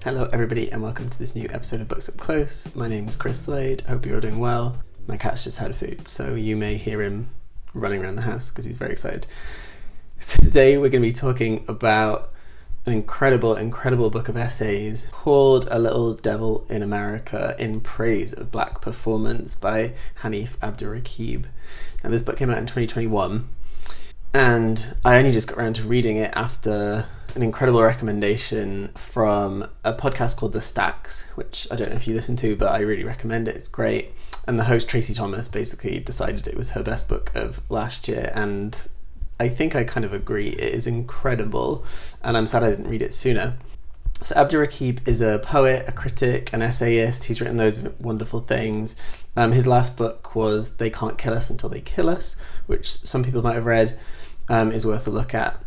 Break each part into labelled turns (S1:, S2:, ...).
S1: Hello everybody and welcome to this new episode of Books Up Close. My name is Lloyd. I hope you're all doing well. My cat's just had food, so you may hear him running around the house because he's very excited. So today we're going to be talking about an incredible book of essays called A Little Devil in America in Praise of Black Performance by Hanif Abdurraqib. Now this book came out in 2021 and I only just got around to reading it after an incredible recommendation from a podcast called The Stacks, which I don't know if you listen to, but I really recommend it. It's great. And the host, Tracy Thomas, basically decided it was her best book of last year, and I think I kind of agree. It is incredible, and I'm sad I didn't read it sooner. So Abdurraqib is a poet, a critic, an essayist. He's written loads of wonderful things. His last book was They Can't Kill Us Until They Kill Us, which some people might have read, is worth a look at.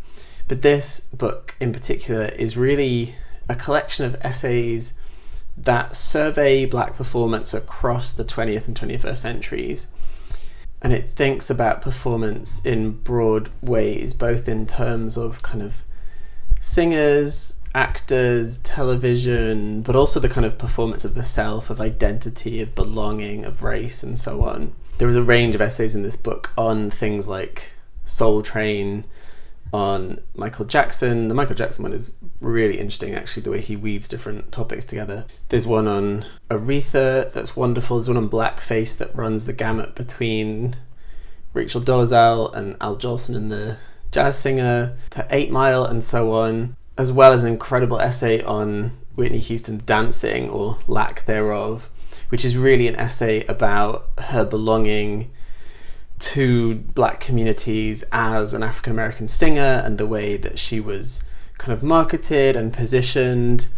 S1: But this book in particular is really a collection of essays that survey Black performance across the 20th and 21st centuries. And it thinks about performance in broad ways, both in terms of kind of singers, actors, television, but also the kind of performance of the self, of identity, of belonging, of race, and so on. There was a range of essays in this book on things like Soul Train, on Michael Jackson. The Michael Jackson one is really interesting, actually, the way he weaves different topics together. There's one on Aretha that's wonderful. There's one on blackface that runs the gamut between Rachel Dolezal and Al Jolson and the jazz singer, to 8 Mile and so on, as well as an incredible essay on Whitney Houston's dancing, or lack thereof, which is really an essay about her belonging to Black communities as an African American singer and the way that she was kind of marketed and positioned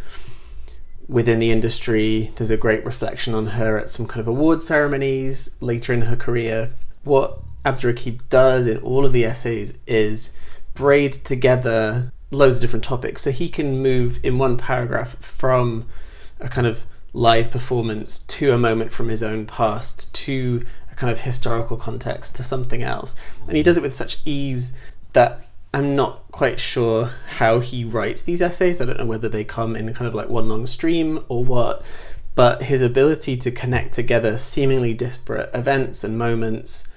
S1: within the industry. There's a great reflection on her at some kind of award ceremonies later in her career. What Abdurraqib does in all of the essays is braid together loads of different topics, so he can move in one paragraph from a kind of live performance to a moment from his own past to kind of historical context to something else, and he does it with such ease that I'm not quite sure how he writes these essays. I don't know whether they come in kind of like one long stream or what, but his ability to connect together seemingly disparate events and moments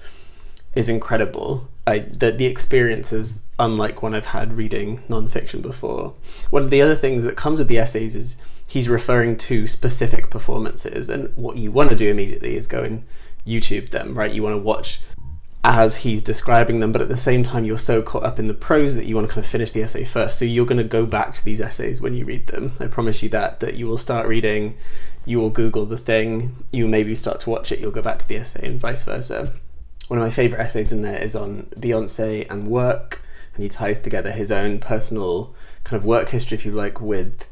S1: is incredible. The experience is unlike one I've had reading non-fiction before. One of the other things that comes with the essays is he's referring to specific performances, and what you want to do immediately is go and YouTube them, right? You want to watch as he's describing them, but at the same time you're so caught up in the prose that you want to kind of finish the essay first, so you're going to go back to these essays when you read them. I promise you that you will start reading, you will Google the thing, you maybe start to watch it, you'll go back to the essay, and vice versa. One of my favourite essays in there is on Beyonce and work, and he ties together his own personal kind of work history, if you like, with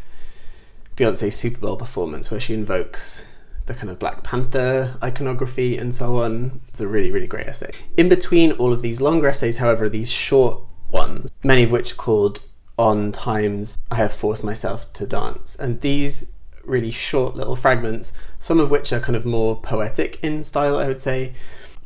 S1: Beyonce's Super Bowl performance, where she invokes the kind of Black Panther iconography and so on. It's a really great essay. In between all of these longer essays, however, are these short ones, many of which are called On Times I Have Forced Myself to Dance. And these really short little fragments, some of which are kind of more poetic in style, I would say,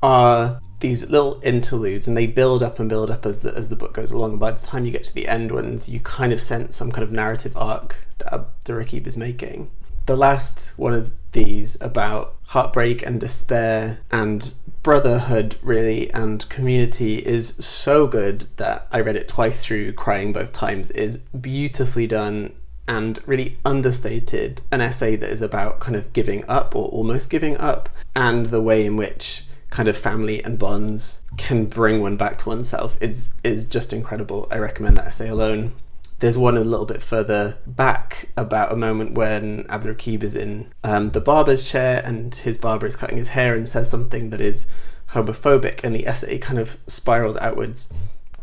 S1: are these little interludes, and they build up as the book goes along. And by the time you get to the end ones, you kind of sense some kind of narrative arc that Abdurraqib is making. The last one of these, about heartbreak and despair and brotherhood, really, and community, is so good that I read it twice through, crying both times. Is beautifully done and really understated. An essay that is about kind of giving up, or almost giving up, and the way in which kind of family and bonds can bring one back to oneself is just incredible. I recommend that essay alone. There's one a little bit further back about a moment when Abdurraqib is in the barber's chair and his barber is cutting his hair and says something that is homophobic, and the essay kind of spirals outwards,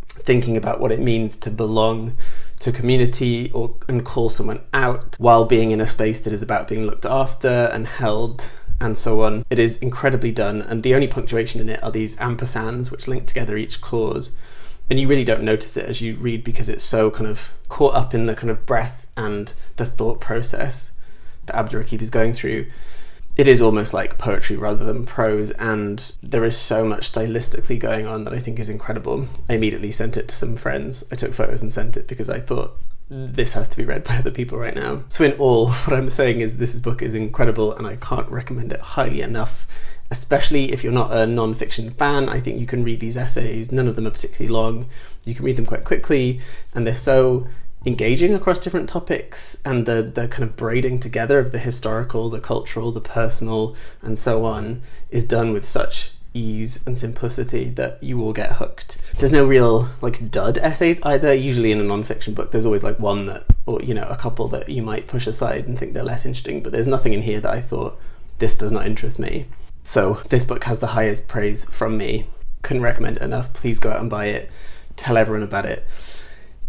S1: thinking about what it means to belong to community and call someone out while being in a space that is about being looked after and held and so on. It is incredibly done, and the only punctuation in it are these ampersands which link together each clause. And you really don't notice it as you read because it's so kind of caught up in the kind of breath and the thought process that Abdurraqib is going through. It is almost like poetry rather than prose, and there is so much stylistically going on that I think is incredible. I immediately sent it to some friends. I took photos and sent it because I thought this has to be read by other people right now. So in all, what I'm saying is this book is incredible and I can't recommend it highly enough, especially if you're not a non-fiction fan. I think you can read these essays. None of them are particularly long. You can read them quite quickly and they're so engaging across different topics, and the kind of braiding together of the historical, the cultural, the personal, and so on is done with such ease and simplicity that you will get hooked. There's no real like dud essays either. Usually in a non-fiction book there's always like one that, or you know, a couple that you might push aside and think they're less interesting, but there's nothing in here that I thought, this does not interest me. So this book has the highest praise from me. Couldn't recommend it enough. Please go out and buy it. Tell everyone about it.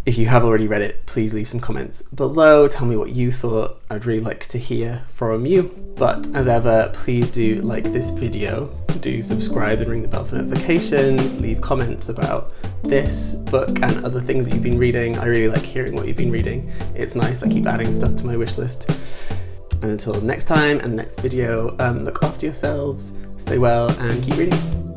S1: If you have already read it, please leave some comments below. Tell me what you thought. I'd really like to hear from you. But as ever, please do like this video, do subscribe and ring the bell for notifications, leave comments about this book and other things that you've been reading. I really like hearing what you've been reading. It's nice, I keep adding stuff to my wish list. And until next time and next video, look after yourselves, stay well and keep reading.